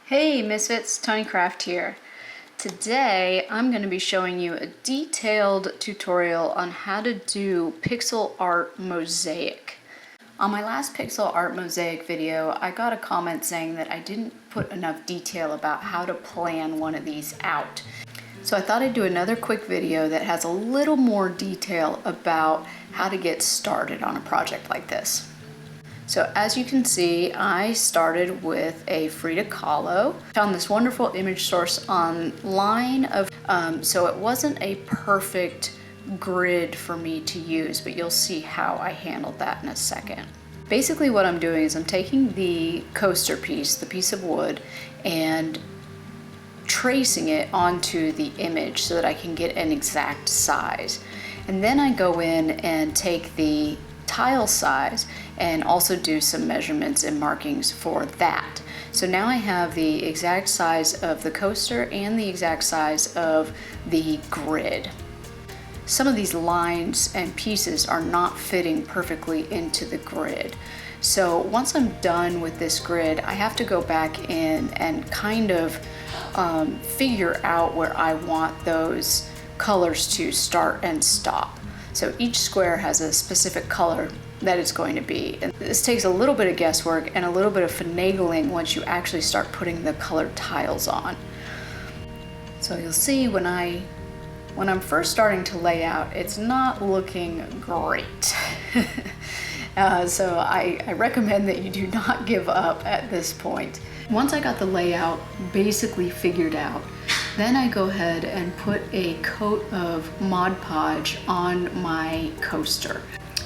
Hey Misfits, Toni Craft here. Today I'm going to be showing you a detailed tutorial on how to do pixel art mosaic. On my last pixel art mosaic video, I got a comment saying that I didn't put enough detail about how to plan one of these out. So I thought I'd do another quick video that has a little more detail about how to get started on a project like this. So as you can see, I started with a Frida Khalo. Found this wonderful image source online so it wasn't a perfect grid for me to use, but you'll see how I handled that in a second. Basically what I'm doing is I'm taking the coaster piece, the piece of wood, and tracing it onto the image so that I can get an exact size. And then I go in and take the tile size and also do some measurements and markings for that. So now I have the exact size of the coaster and the exact size of the grid. Some of these lines and pieces are not fitting perfectly into the grid. So once I'm done with this grid, I have to go back in and kind of figure out where I want those colors to start and stop. So each square has a specific color that it's going to be. And this takes a little bit of guesswork and a little bit of finagling once you actually start putting the colored tiles on. So you'll see when I'm first starting to lay out, it's not looking great. So I recommend that you do not give up at this point. Once I got the layout basically figured out, then I go ahead and put a coat of Mod Podge on my coaster.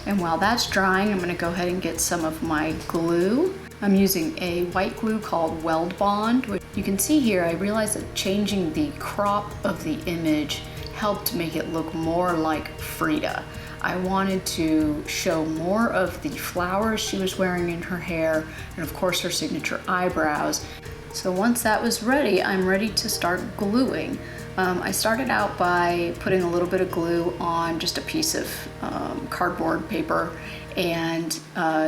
And while that's drying, I'm going to go ahead and get some of my glue. I'm using a white glue called Weld-bond. Which you can see here, I realized that changing the crop of the image helped make it look more like Frida. I wanted to show more of the flowers she was wearing in her hair, and of course her signature eyebrows. So once that was ready, I'm ready to start gluing. I started out by putting a little bit of glue on just a piece of cardboard paper and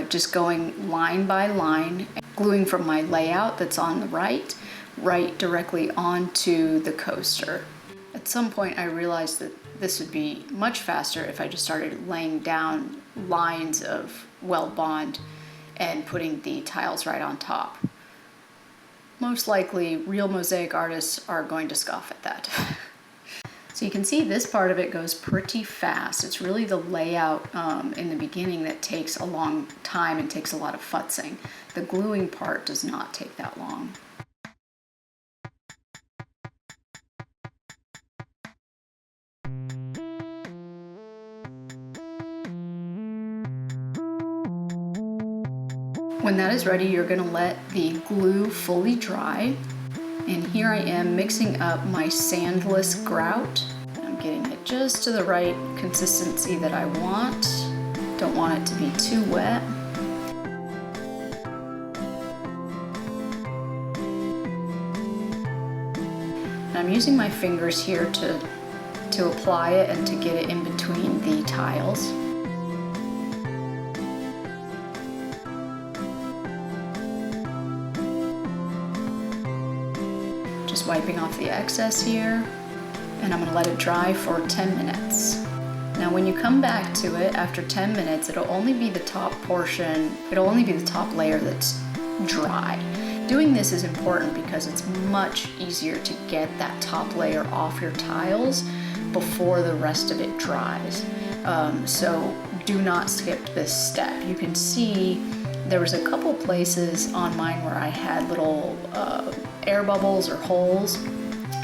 just going line by line, gluing from my layout that's on the right directly onto the coaster. At some point I realized that this would be much faster if I just started laying down lines of Weld-bond and putting the tiles right on top. Most likely, real mosaic artists are going to scoff at that. So you can see this part of it goes pretty fast. It's really the layout in the beginning that takes a long time and takes a lot of futzing. The gluing part does not take that long. When that is ready, you're going to let the glue fully dry. And here I am mixing up my sandless grout. I'm getting it just to the right consistency that I want. Don't want it to be too wet. And I'm using my fingers here to apply it and to get it in between the tiles. Just wiping off the excess here, and I'm going to let it dry for 10 minutes. Now when you come back to it after 10 minutes, it'll only be the top portion, it'll only be the top layer that's dry. Doing this is important because it's much easier to get that top layer off your tiles before the rest of it dries. So do not skip this step. You can see there was a couple places on mine where I had little air bubbles or holes,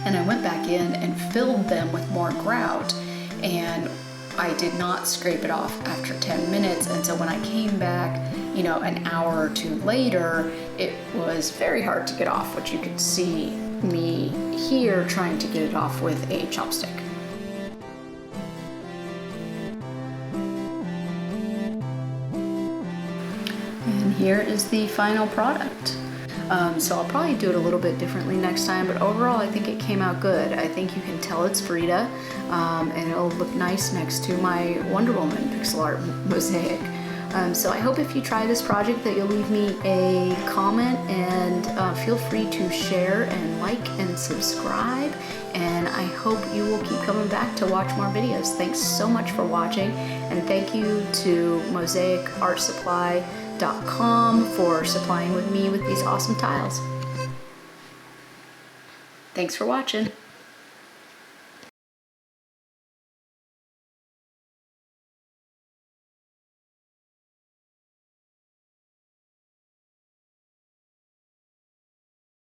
and I went back in and filled them with more grout, and I did not scrape it off after 10 minutes. And so when I came back, an hour or two later, it was very hard to get off, which you could see me here trying to get it off with a chopstick. And here is the final product. So I'll probably do it a little bit differently next time, but overall I think it came out good. I think you can tell it's Frida, and it'll look nice next to my Wonder Woman pixel art mosaic. So I hope if you try this project that you'll leave me a comment, and feel free to share and like and subscribe. And I hope you will keep coming back to watch more videos. Thanks so much for watching, and thank you to MosaicArtSupply.com for supplying with me with these awesome tiles. Thanks for watching.